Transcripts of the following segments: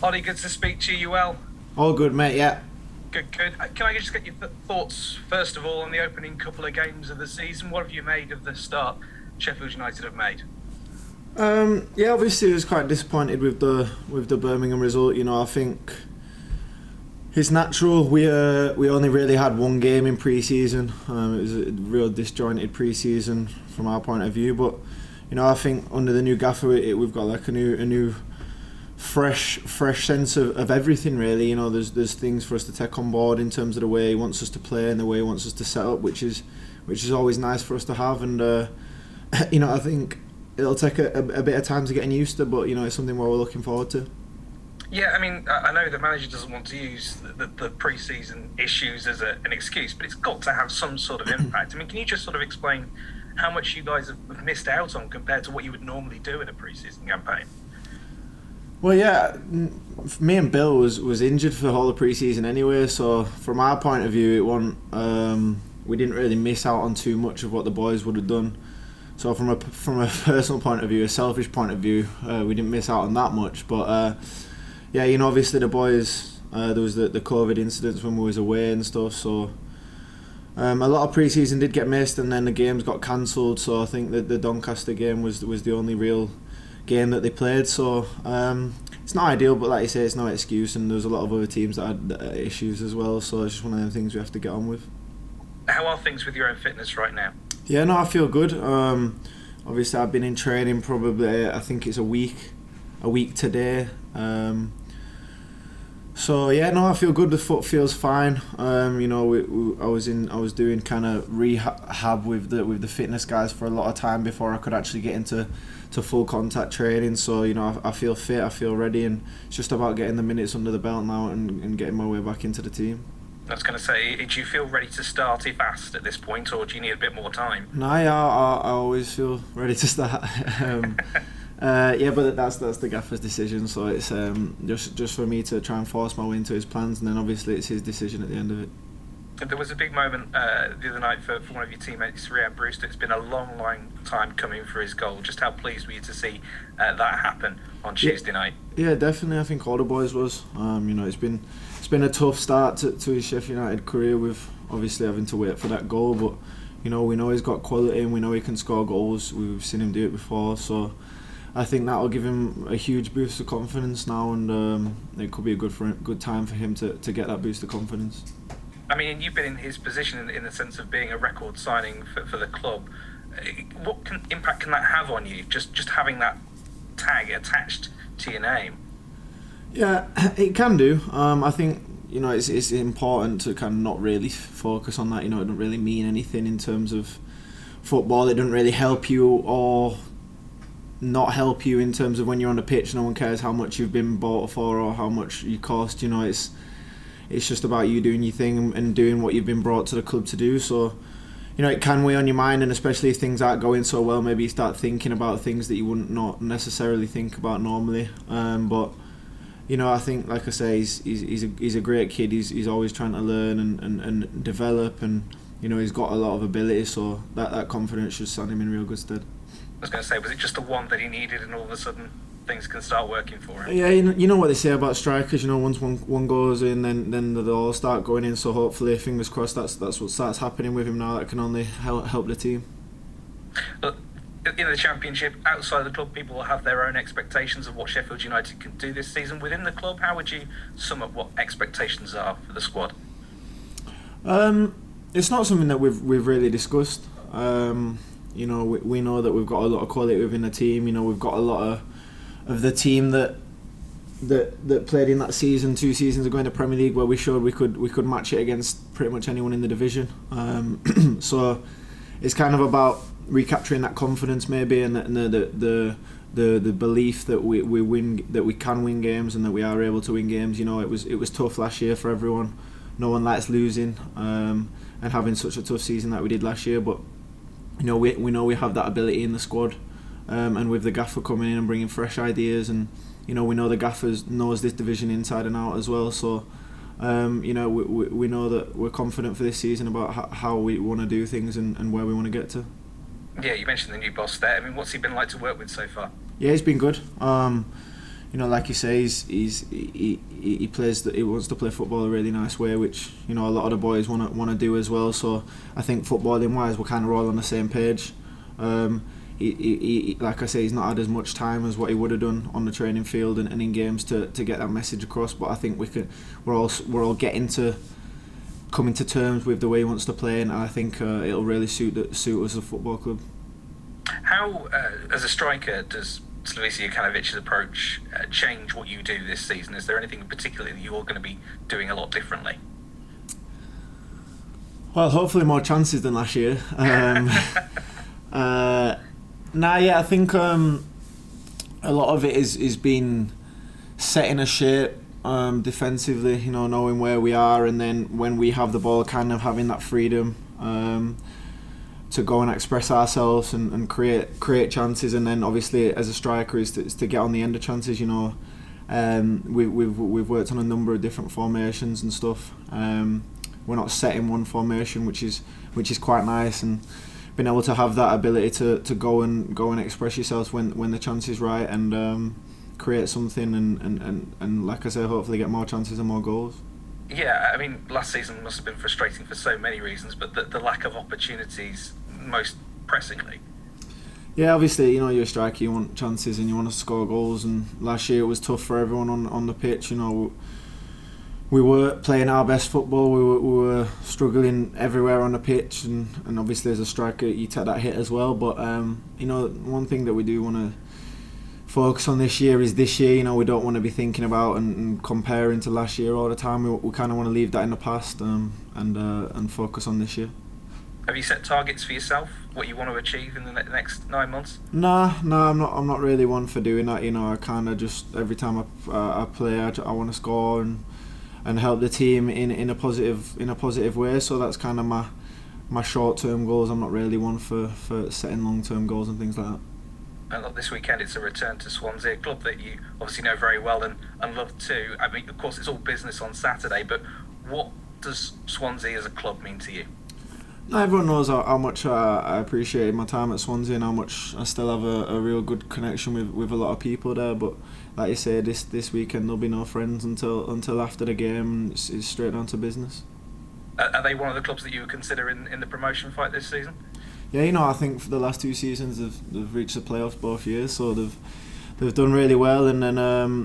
Ollie, good to speak to you. You well? All good, mate, yeah. Good, good. Can I just get your thoughts, first of all, on the opening couple of games of the season? What have you made of the start Sheffield United have made? Yeah, obviously I was quite disappointed with the Birmingham result. I think it's natural. We only really had one game in pre-season. It was a real disjointed pre-season from our point of view. But I think under the new gaffer, we've got like a new fresh sense of everything really. There's things for us to take on board in terms of the way he wants us to play and the way he wants us to set up, which is always nice for us to have. And I think it'll take a bit of time to getting used to, but it's something we're looking forward to. Yeah, I mean, I know the manager doesn't want to use the pre-season issues as an excuse, but it's got to have some sort of impact. I mean, can you just sort of explain how much you guys have missed out on compared to what you would normally do in a pre-season campaign? Well, yeah, me and Bill was injured for the whole of pre-season anyway, so from our point of view, it wasn't, we didn't really miss out on too much of what the boys would have done. So from a personal point of view, a selfish point of view, we didn't miss out on that much. But yeah, obviously the boys, there was the COVID incidents when we was away and stuff, so a lot of pre-season did get missed, and then the games got cancelled. So I think that the Doncaster game was the only real game that they played. So it's not ideal, but like you say, it's no excuse, and there's a lot of other teams that had issues as well. So it's just one of them things we have to get on with. How are things with your own fitness right now? Yeah, no, I feel good. Obviously, I've been in training probably, I think it's a week today. So yeah, no, I feel good. The foot feels fine. I was doing kind of rehab with the fitness guys for a lot of time before I could actually get into full contact training. So I feel fit, I feel ready, and it's just about getting the minutes under the belt now and getting my way back into the team. I was going to say, do you feel ready to start fast at this point, or do you need a bit more time? No, yeah, I always feel ready to start. Yeah, but that's the gaffer's decision, so it's just for me to try and force my way into his plans, and then obviously it's his decision at the end of it. There was a big moment the other night for one of your teammates, Brewster. It's been a long time coming for his goal. Just how pleased were you to see that happen on Tuesday night? Yeah, definitely. I think all the boys was. It's been a tough start to his Sheffield United career, with obviously having to wait for that goal. But we know he's got quality, and we know he can score goals. We've seen him do it before, so I think that'll give him a huge boost of confidence now, and it could be a good time for him to get that boost of confidence. I mean, you've been in his position in the sense of being a record signing for the club. What impact can that have on you, just having that tag attached to your name? Yeah, it can do. I think it's important to kind of not really focus on that. It doesn't really mean anything in terms of football. It doesn't really help you or not help you in terms of when you're on the pitch. No one cares how much you've been bought for or how much you cost. It's just about you doing your thing and doing what you've been brought to the club to do. So, it can weigh on your mind, and especially if things aren't going so well, maybe you start thinking about things that you wouldn't not necessarily think about normally. But I think, like I say, he's a great kid. He's always trying to learn and develop, and he's got a lot of ability. So that confidence should stand him in real good stead. I was going to say, was it just the one that he needed, and all of a sudden things can start working for him? Yeah, you know what they say about strikers. Once one goes in, then they'll all start going in. So hopefully, fingers crossed, that's what starts happening with him now. That can only help the team. Look, in the Championship, outside the club, people will have their own expectations of what Sheffield United can do this season. Within the club, how would you sum up what expectations are for the squad? It's not something that we've really discussed. We know that we've got a lot of quality within the team. We've got a lot of the team that played in that season 2 seasons ago in the Premier League, where we showed we could match it against pretty much anyone in the division. So it's kind of about recapturing that confidence maybe, and the belief that we win, that we can win games, and that we are able to win games. It was tough last year for everyone. No one likes losing and having such a tough season that we did last year, but we know we have that ability in the squad, and with the gaffer coming in and bringing fresh ideas, and we know the gaffer knows this division inside and out as well. So we know that we're confident for this season about how we want to do things and where we want to get to. Yeah, you mentioned the new boss there. I mean, what's he been like to work with so far? Yeah, he's been good. like you say, he plays he wants to play football a really nice way, which a lot of the boys want to do as well. So I think footballing wise, we're kind of all on the same page. He like I say, he's not had as much time as what he would have done on the training field and in games to get that message across. But I think we're all getting to coming to terms with the way he wants to play, and I think it'll really suit us as a football club. How, as a striker, does Slavisa Jokanović's approach change what you do this season? Is there anything in particular that you're going to be doing a lot differently? Well, hopefully more chances than last year. I think a lot of it is been setting a shape defensively, knowing where we are, and then when we have the ball, kind of having that freedom to go and express ourselves and create chances, and then obviously as a striker is to get on the end of chances. We've worked on a number of different formations and stuff. We're not set in one formation, which is quite nice, and being able to have that ability to go and express yourself when the chance is right, and create something and like I say, hopefully get more chances and more goals. Yeah, I mean, last season must have been frustrating for so many reasons, but the lack of opportunities most pressingly. Yeah, obviously, you're a striker, you want chances and you want to score goals, and last year it was tough for everyone on the pitch. We were playing our best football, we were struggling everywhere on the pitch, and obviously as a striker you take that hit as well. But one thing that we do want to focus on this year is this year. We don't want to be thinking about and comparing to last year all the time. We kind of want to leave that in the past and focus on this year. Have you set targets for yourself, what you want to achieve in the next 9 months? No, I'm not really one for doing that. I kind of just, every time I play, I want to score and help the team in a positive way. So that's kind of my short-term goals. I'm not really one for setting long-term goals and things like that. And look, this weekend it's a return to Swansea, a club that you obviously know very well and love too. I mean, of course, it's all business on Saturday, but what does Swansea as a club mean to you? Everyone knows how much I appreciated my time at Swansea and how much I still have a real good connection with a lot of people there. But like you say, this weekend there'll be no friends until after the game. It's straight down to business. Are they one of the clubs that you would consider in the promotion fight this season? Yeah, I think for the last 2 seasons they've reached the playoffs both years, so they've done really well, and then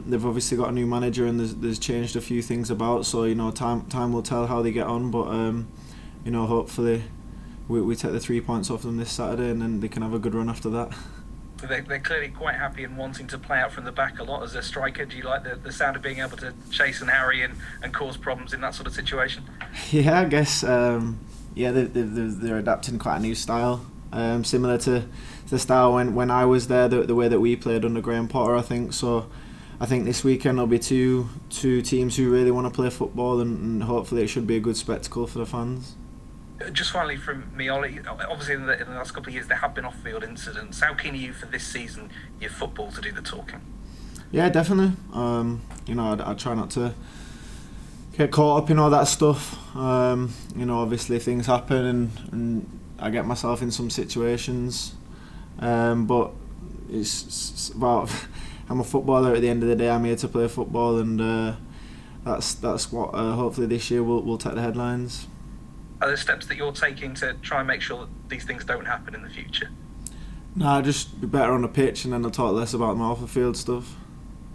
they've obviously got a new manager and there's changed a few things about. So time will tell how they get on, but hopefully we take the 3 points off them this Saturday, and then they can have a good run after that. They're clearly quite happy and wanting to play out from the back a lot. As a striker, do you like the sound of being able to chase and harry and cause problems in that sort of situation? Yeah, I guess. They're adapting quite a new style, similar to the style when I was there, the way that we played under Graham Potter, I think. So I think this weekend there'll be two teams who really want to play football, and hopefully it should be a good spectacle for the fans. Just finally from me, Oli, obviously in the last couple of years there have been off-field incidents. How keen are you for this season, your football, to do the talking? Yeah, definitely. I try not to get caught up in all that stuff. Obviously things happen and I get myself in some situations, but it's about I'm a footballer at the end of the day. I'm here to play football, and that's what hopefully this year will take the headlines. Are there steps that you're taking to try and make sure that these things don't happen in the future? Nah, just be better on the pitch, and then I'll talk less about my off the field stuff.